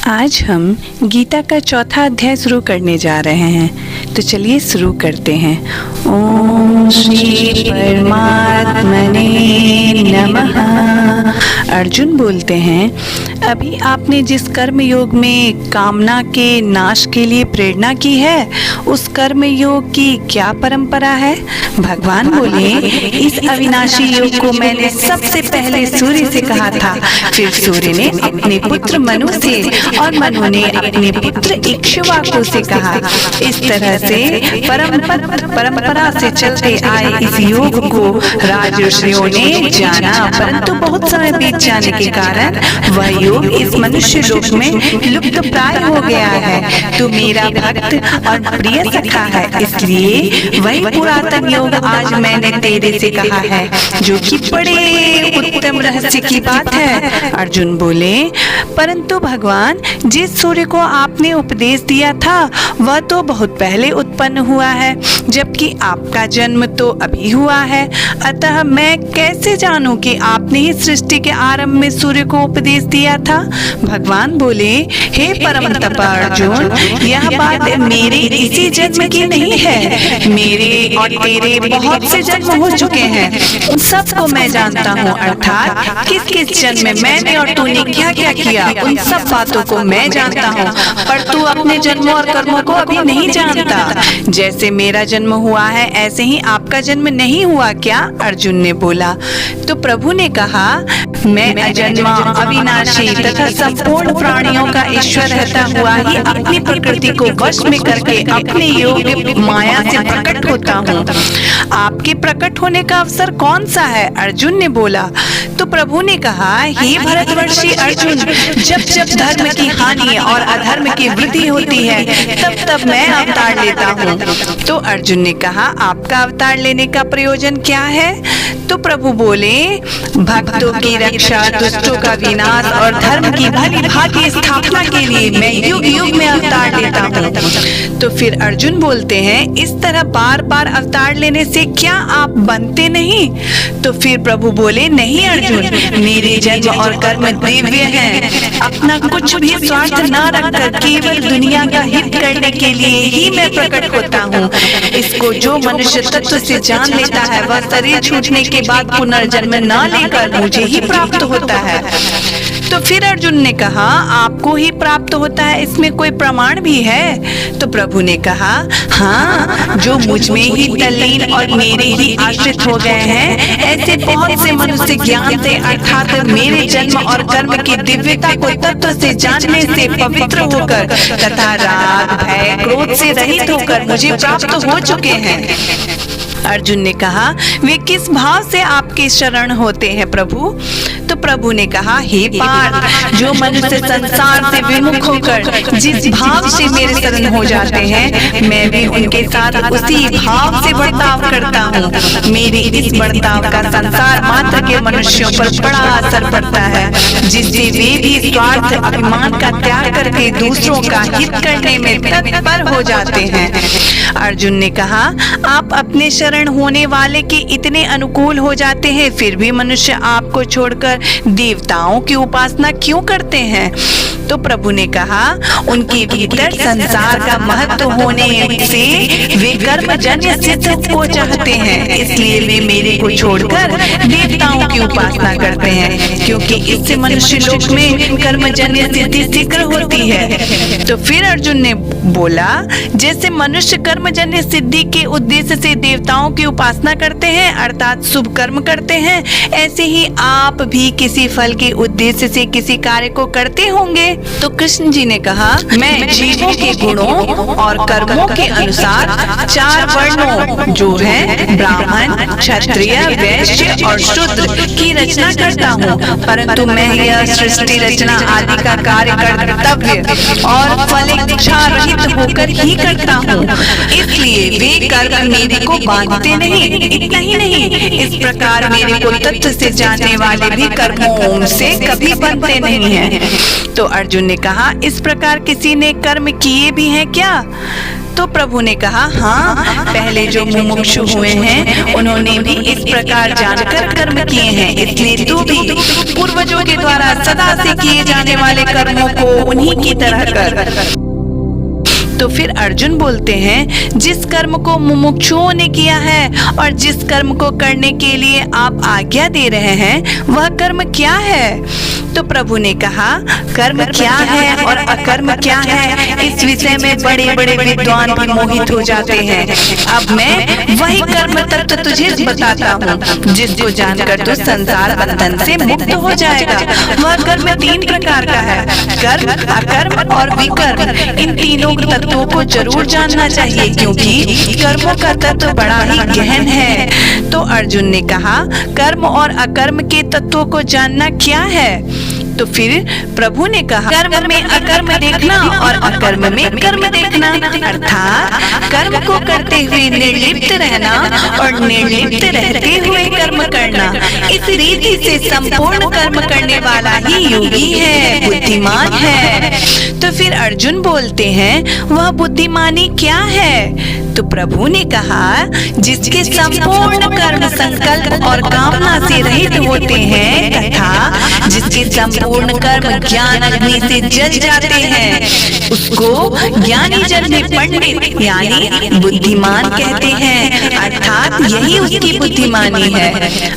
आज हम गीता का चौथा अध्याय शुरू करने जा रहे हैं, तो चलिए शुरू करते हैं। ओम श्री परमात्मने नमः। अर्जुन बोलते हैं, अभी आपने जिस कर्म योग में कामना के नाश के लिए प्रेरणा की है, उस कर्म योग की क्या परंपरा है? भगवान बोले, इस अविनाशी योग को मैंने सबसे पहले सूर्य से कहा था, फिर सूर्य ने अपने पुत्र मनु से और मनु ने अपने पुत्र इक्ष्वाकु से कहा। इस तरह से परंपरा से चलते आए इस योग को राजर्षियों ने जाना, परंतु बहुत समय बीत जाने के कारण वह योग इस मनुष्य लोक में लुप्त प्राय हो गया है। तू मेरा भक्त और प्रिय सखा है, इसलिए वही पुरातन योग आज मैंने तेरे से कहा है, जो कि बड़े उत्तम रहस्य की बात है। अर्जुन बोले, परंतु भगवान, जिस सूर्य को आपने उपदेश दिया था वह तो बहुत पहले उत्पन्न हुआ है, जबकि आपका जन्म तो अभी हुआ है। अतः मैं कैसे जानूं कि आपने ही सृष्टि के आरंभ में सूर्य को उपदेश दिया था? भगवान बोले, हे परम तपा अर्जुन, यह बात मेरे इसी जन्म की नहीं है, मेरे और तेरे बहुत से जन्म हो चुके हैं। उन सबको मैं जानता हूँ, अर्थात किस किस जन्म में मैंने और तूने क्या क्या किया, उन सब बातों को मैं जानता हूँ, पर तू अपने जन्मों और कर्मों को अभी नहीं जानता। जैसे मेरा जन्म हुआ है, ऐसे ही आपका जन्म नहीं हुआ क्या? अर्जुन ने बोला। तो प्रभु ने कहा, मैं अजन्मा, अविनाशी तथा संपूर्ण प्राणियों का ईश्वर रहता हुआ ही अपनी प्रकृति को वश में करके अपने योग माया से प्रकट होता हूँ। आपके प्रकट होने का अवसर कौन सा है? अर्जुन ने बोला। तो प्रभु ने कहा, हे भरतवर्षी अर्जुन, जब जब धर्म की हानि और अधर्म की वृद्धि होती है, तब तब मैं अवतार लेता हूँ। तो अर्जुन ने कहा, आपका अवतार लेने का प्रयोजन क्या है? तो प्रभु बोले, भक्तों की रक्षा, दुष्टों का विनाश और धर्म की भली भांति स्थापना के लिए मैं युग युग में अवतार लेता हूँ। तो फिर अर्जुन बोलते हैं, इस तरह बार बार अवतार लेने से क्या आप बनते नहीं? तो फिर प्रभु बोले, नहीं अर्जुन, मेरे जन्म और कर्म दिव्य हैं। अपना कुछ भी स्वार्थ न रखकर केवल दुनिया का हित करने के लिए ही मैं प्रकट होता हूँ। इसको जो मनुष्य तत्व से जान लेता है, वह शरीर छूटने के बाद पुनर्जन्म न लेकर मुझे ही प्राप्त होता है। तो फिर अर्जुन ने कहा, आपको ही प्राप्त होता है, इसमें कोई प्रमाण भी है? तो प्रभु ने कहा, हाँ, जो मुझ में ही तल्लीन और मेरे ही आश्रित हो गए हैं, ऐसे बहुत से मनुष्य ज्ञान से, अर्थात मेरे जन्म और कर्म की दिव्यता को तत्व से जानने से पवित्र होकर तथा राग, भय, क्रोध से रहित होकर मुझे प्राप्त हो चुके हैं। अर्जुन ने कहा, वे किस भाव से आपके शरण होते हैं प्रभु? तो प्रभु ने कहा, हे पार्थ, जो मनुष्य संसार से विमुख होकर जिस भाव से मेरे शरण हो जाते हैं, मैं भी उनके साथ उसी भाव से बर्ताव करता हूँ। मेरे इस बर्ताव का संसार मात्र के मनुष्यों पर बड़ा असर पड़ता है, जिससे वे भी स्वार्थ, अभिमान का त्याग करके दूसरों का हित करने में तत्पर हो जाते हैं। अर्जुन ने कहा, आप अपने शरण होने वाले के इतने अनुकूल हो जाते हैं, फिर भी मनुष्य आपको छोड़कर देवताओं की उपासना क्यों करते हैं? तो प्रभु ने कहा, उनके भीतर संसार का महत्व होने से वे कर्मजन्य सिद्ध को चाहते हैं, इसलिए वे मेरे को छोड़कर देवताओं की उपासना करते हैं, क्योंकि इससे मनुष्य लोक में कर्मजन्य सिद्धि शीघ्र होती है। तो फिर अर्जुन ने बोला, जैसे मनुष्य कर्मजन्य सिद्धि के उद्देश्य से देवताओं की उपासना करते हैं, अर्थात शुभ कर्म करते हैं, ऐसे ही आप भी किसी फल के उद्देश्य से किसी कार्य को करते होंगे। तो कृष्ण जी ने कहा, मैं जीवों के गुणों और कर्मों के अनुसार 4 वर्णों जो है ब्राह्मण, क्षत्रिय, वैश्य और शूद्र की रचना करता हूँ, परंतु मैं यह सृष्टि रचना आदि का कार्य कर्तव्य और फलेच्छा रहित होकर ही करता हूँ, इसलिए वे कर्म मेरे को बांधते नहीं। इतना ही नहीं, इस प्रकार मेरे को तत्व से जानने वाले भी कर्मों से कभी बनते नहीं हैं। तो अर्जुन ने कहा, इस प्रकार किसी ने कर्म किए भी हैं क्या? तो प्रभु ने कहा, हाँ, पहले जो मुमुक्षु हुए हैं उन्होंने भी इस प्रकार जानकर कर्म किए हैं, इसलिए तू भी पूर्वजों के द्वारा सदा से किए जाने वाले कर्मों को उन्हीं की तरह कर। तो फिर अर्जुन बोलते हैं, जिस कर्म को मुमुक्षुओं ने किया है और जिस कर्म को करने के लिए आप आज्ञा दे रहे हैं वह कर्म क्या है? तो प्रभु ने कहा, कर्म क्या है और अकर्म क्या है, इस विषय में बड़े बड़े विद्वान भी मोहित हो जाते हैं। अब मैं वही कर्म तत्व तुझे बताता हूँ, जिसको जानकर तू संसार बंधन से मुक्त हो जाएगा। वह कर्म 3 प्रकार का है, कर्म, अकर्म और विकर्म। इन तीनों तत्वों को जरूर जानना चाहिए, क्योंकि कर्मों का तत्व बड़ा ही गहन है। तो अर्जुन ने कहा, कर्म और अकर्म के तत्वों को जानना क्या है? तो फिर प्रभु ने कहा, कर्म में अकर्म देखना और अकर्म में कर्म देखना, अर्थात कर्म को करते हुए निर्लिप्त रहना और निर्लिप्त रहते हुए कर्म करना। इस रीति से संपूर्ण कर्म करने वाला ही योगी है, बुद्धिमान है। तो फिर अर्जुन बोलते हैं, वह बुद्धिमानी क्या है? तो प्रभु ने कहा, जिसके संपूर्ण कर्म संकल्प और कामना से रहित होते हैं तथा जिसके संपूर्ण कर्म ज्ञान अग्नि से जल जाते हैं, उसको ज्ञानी जन में पंडित यानी बुद्धिमान कहते हैं, अर्थात यही उसकी बुद्धिमानी है।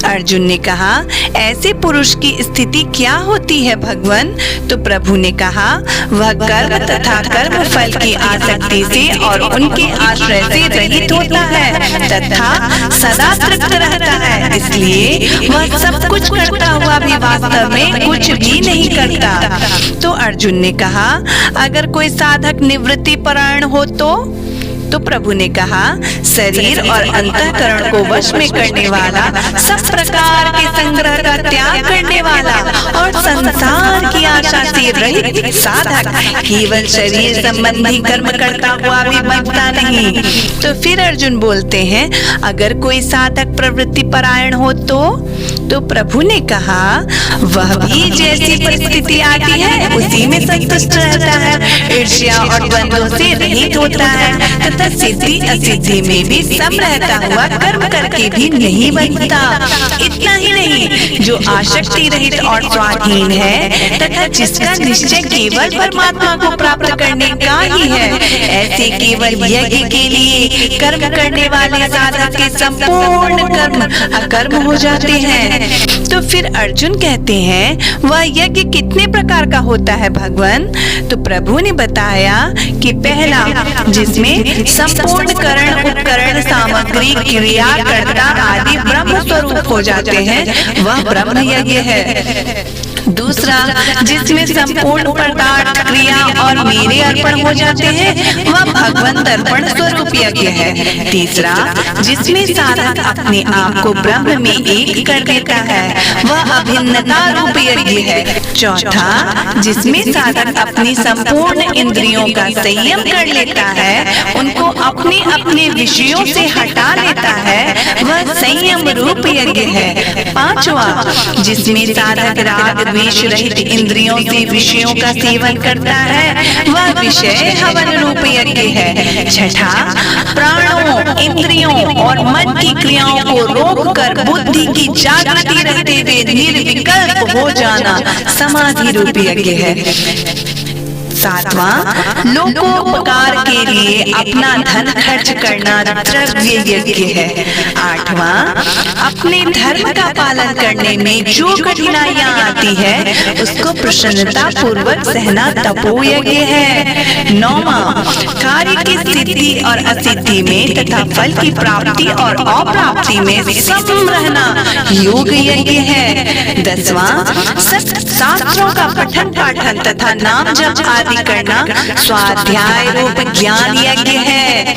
अर्जुन ने कहा, ऐसे पुरुष की स्थिति क्या होती है भगवान? तो प्रभु ने कहा, वह कर्म तथा कर्म फल की आसक्ति से और उनके आश्रय से रहित होता है तथा सदा तृप्त रहता है, इसलिए वह सब कुछ करता हुआ भी वास्तव में कुछ भी नहीं करता। तो अर्जुन ने कहा, अगर कोई साधक निवृत्ति परायण हो तो प्रभु ने कहा, शरीर और अंतःकरण को वश में करने वाला, सब प्रकार के संग्रह का त्याग करने वाला और संसार की आशा से रहित साधक केवल शरीर संबंधी कर्म करता हुआ भी बनता नहीं। तो फिर अर्जुन बोलते हैं, अगर कोई साधक प्रवृत्ति परायण हो तो प्रभु ने कहा, वह भी जैसी परिस्थिति आती है उसी में संतुष्ट रहता है, ईर्ष्या और द्वंद्वों से रहित होता है तथा सिद्धि असिद्धि में भी सम रहता हुआ कर्म करके भी नहीं बनता। इतना ही नहीं, जो आसक्ति रहित और स्वाधीन है तथा जिसका निश्चय केवल परमात्मा को प्राप्त करने का ही है, ऐसे केवल यज्ञ के लिए कर्म करने वाले साधक के संपूर्ण कर्म अकर्म हो जाते हैं। तो फिर अर्जुन कहते हैं, वह यज्ञ कितने प्रकार का होता है भगवान? तो प्रभु ने बताया कि पहला, जिसमें संपूर्ण करण उपकरण सामग्री क्रिया कर्ता आदि ब्रह्म स्वरूप हो जाते हैं, वह ब्रह्म यज्ञ है। दूसरा, जिसमें संपूर्ण पदार्थ क्रिया और मेरे अर्पण हो जाते हैं, वह भगवान दर्पण स्वरूप यज्ञ है। तीसरा, जिसमें साधक अपने आप को ब्रह्म में एक कर देता है, वह अभिन्नता रूप यज्ञ है। चौथा, जिसमें साधक अपनी संपूर्ण इंद्रियों का संयम कर लेता है, उनको अपने अपने विषयों से हटा लेता है, वह संयम रूप यज्ञ है। पांचवा, जिसमें साधक राग द्वेष रहित इंद्रियों से विषयों का सेवन करता है, वह विषय हवन रूप यज्ञ है। छठा, प्राणों, इंद्रियों और मन की क्रियाओं को रोककर बुद्धि की जागृति रहते हुए निर्विकल्प हो जाना समाधि रूप यज्ञ है। सातवां, लोकोपकार के लिए अपना धन खर्च करना द्रव्य यज्ञ है। आठवां, अपने धर्म का पालन करने में जो कठिनाइयां आती है उसको प्रसन्नता पूर्वक सहना तपो यज्ञ है। नौवां, कार्य की सिद्धि और असिद्धि में तथा फल की प्राप्ति और अप्राप्ति में सम रहना योग यज्ञ है। 10वां, शास्त्रों का पठन पाठन तथा नाम जप आदि करना स्वाध्याय रूप ज्ञान यज्ञ है।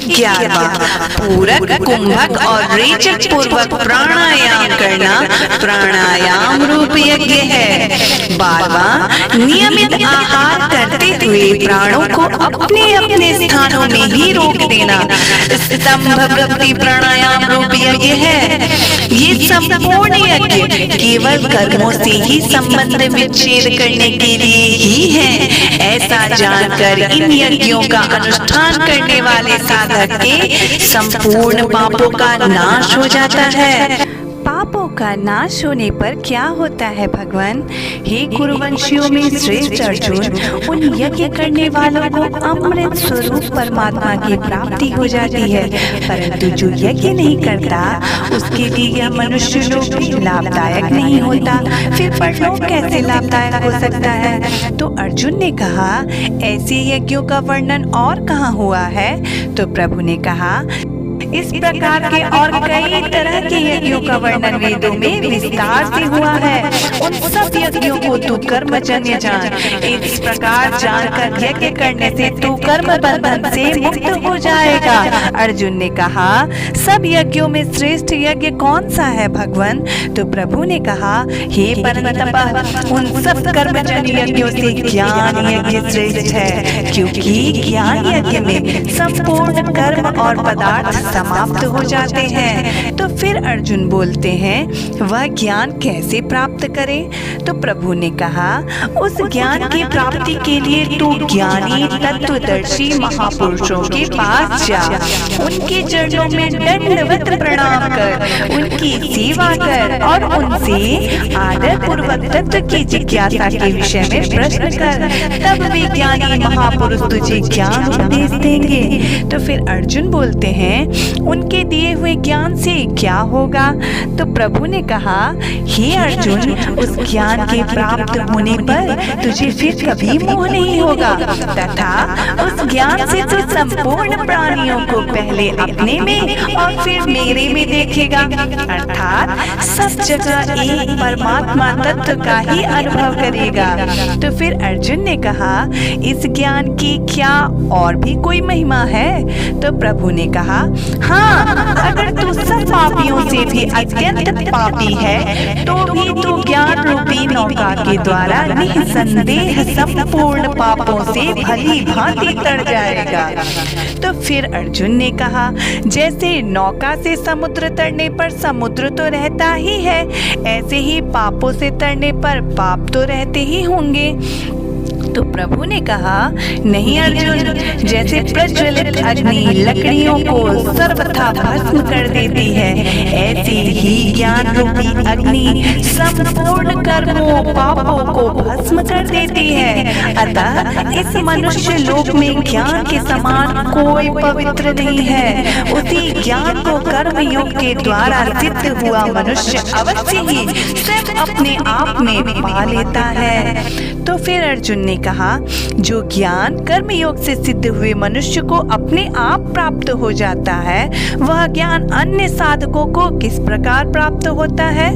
11वां, पूरक, कुंभक और रेचक पूर्वक प्राणायाम करना प्राणायाम रूप यज्ञ है। 12वां, नियमित आहार करते हुए प्राणों को अपने अपने स्थानों में ही रोक देना स्तंभ वृत्ति प्राणायाम रूप यज्ञ है। ये संपूर्ण यज्ञ केवल कर्मों से ही संबंध विच्छेद करने के लिए ही है। ऐसे ऐसा जानकर इन यज्ञों का अनुष्ठान करने वाले साधक के संपूर्ण पापों का नाश हो जाता है। पापों का नाश होने पर क्या होता है भगवान? हे कुरुवंशियों में श्रेष्ठ अर्जुन, उन यज्ञ करने वालों को अमृत स्वरूप परमात्मा की प्राप्ति हो जाती है, परंतु जो यज्ञ नहीं करता उसके लिए यह मनुष्य लोक भी लाभदायक नहीं होता। फिर परलोक कैसे लाभदायक हो सकता है? तो अर्जुन ने कहा, ऐसे यज्ञों का वर्णन और कहाँ हुआ है? तो प्रभु ने कहा, इस प्रकार के और कई तरह के यज्ञों का वर्णन वेदों में विस्तार से हुआ है। उन सब यज्ञों को तू कर्मजन्य जान। इस प्रकार जानकर यज्ञ करने से तू कर्म बंधन से मुक्त हो जाएगा। अर्जुन ने कहा, सब यज्ञों में श्रेष्ठ यज्ञ कौन सा है भगवान? तो प्रभु ने कहा, हे परंतप, उन सब कर्मजन्य यज्ञों से ज्ञान यज्ञ श्रेष्ठ है, क्योंकि ज्ञान यज्ञ में संपूर्ण कर्म और पदार्थ समाप्त हो जाते हैं। तो फिर अर्जुन बोलते हैं, वह ज्ञान कैसे प्राप्त करें? तो प्रभु ने कहा, उस ज्ञान की प्राप्ति के लिए तू ज्ञानी तत्वदर्शी महापुरुषों के पास जा, उनके चरणों में दंडवत प्रणाम कर, उनकी सेवा कर और उनसे आदर पूर्वक तत्व की जिज्ञासा के विषय में प्रश्न कर, तब वे ज्ञानी महापुरुष तुझे ज्ञान उपदेश देंगे। तो फिर अर्जुन बोलते हैं, उनके दिए हुए ज्ञान से क्या होगा? तो प्रभु ने कहा, हे अर्जुन, उस ज्ञान के प्राप्त होने पर तुझे फिर कभी मोह नहीं होगा, तथा उस ज्ञान से तू संपूर्ण प्राणियों को पहले अपने में और फिर मेरे में देखेगा, अर्थात सब जगह एक परमात्मा तत्व का ही अनुभव करेगा। तो फिर अर्जुन ने कहा, इस ज्ञान की क्या और भी कोई महिमा है? तो प्रभु ने कहा, हाँ, अगर तू सब पापियों से भी अत्यंत पापी है तो भी तू ज्ञान रूपी नौका के द्वारा निसंदेह संपूर्ण पापों से भली भांति तर जाएगा। तो फिर अर्जुन ने कहा, जैसे नौका से समुद्र तरने पर समुद्र तो रहता ही है, ऐसे ही पापों से तरने पर पाप तो रहते ही होंगे। तो प्रभु ने कहा, नहीं अर्जुन, जैसे प्रज्वलित अग्नि लकड़ियों को सर्वथा भस्म कर देती है, ऐसे ही ज्ञान रूपी अग्नि संपूर्ण कर्मों पापों को भस्म कर देती है। अतः इस मनुष्य लोक में ज्ञान के समान कोई पवित्र नहीं है। उसी ज्ञान को कर्म योग के द्वारा सिद्ध हुआ मनुष्य अवश्य ही स्वयं अपने आप में पा लेता है। तो फिर अर्जुन ने कहा, जो ज्ञान कर्म योग से सिद्ध हुए मनुष्य को अपने आप प्राप्त हो जाता है, वह ज्ञान अन्य साधकों को किस प्रकार प्राप्त होता है?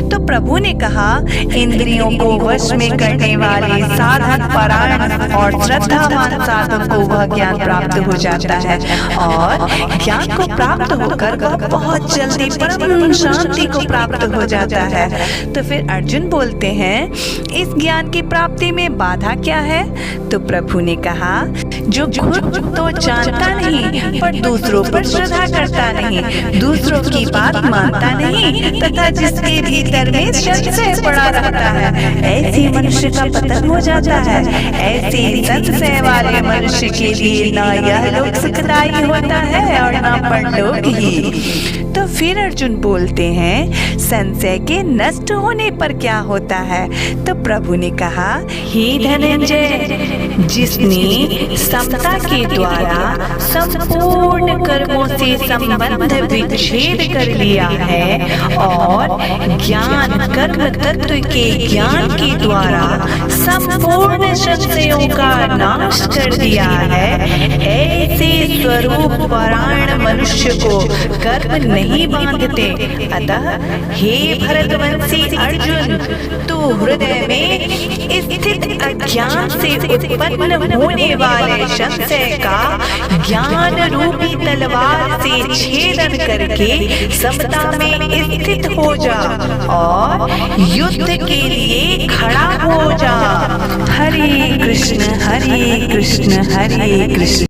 तो प्रभु ने कहा, इंद्रियों को वश में करने वाले साधक परायण और श्रद्धावान साधक को वह ज्ञान प्राप्त हो जाता है, और ज्ञान को प्राप्त होकर वह बहुत जल्दी परम शांति को प्राप्त हो जाता है। तो फिर अर्जुन बोलते हैं, इस ज्ञान की प्राप्ति में बाधा क्या है? तो प्रभु ने कहा, जो खुद तो जानता नहीं पर दूसरों पर श्रद्धा करता नहीं, दूसरों की बात मानता नहीं, तथा जिसके भीतर में संशय पड़ा रहता है, ऐसे मनुष्य का पतन हो जाता है। ऐसे संशय वाले मनुष्य के लिए ना यह लोक सुखदायी होता है और ना परलोक ही। तो फिर अर्जुन बोलते हैं, संशय के नष्ट होने पर क्या होता है? तो प्रभु ने कहा, हे धनंजय, जिसने समता के द्वारा संपूर्ण कर्मों से संबंध विच्छेद कर लिया है और ज्ञान कर्म तत्व के ज्ञान के द्वारा संपूर्ण संशयों का नाश कर दिया है, ऐसे स्वरूप परायण मनुष्य को कर्म नहीं बांधते। अतः हे भरतवंशी अर्जुन, तू हृदय में स्थित अज्ञान से उत्पन्न होने वाले संशय का ज्ञान रूपी तलवार से छेदन करके समता में स्थित हो जा और युद्ध के लिए खड़ा हो जा। हरे कृष्ण हरे कृष्ण हरे कृष्ण।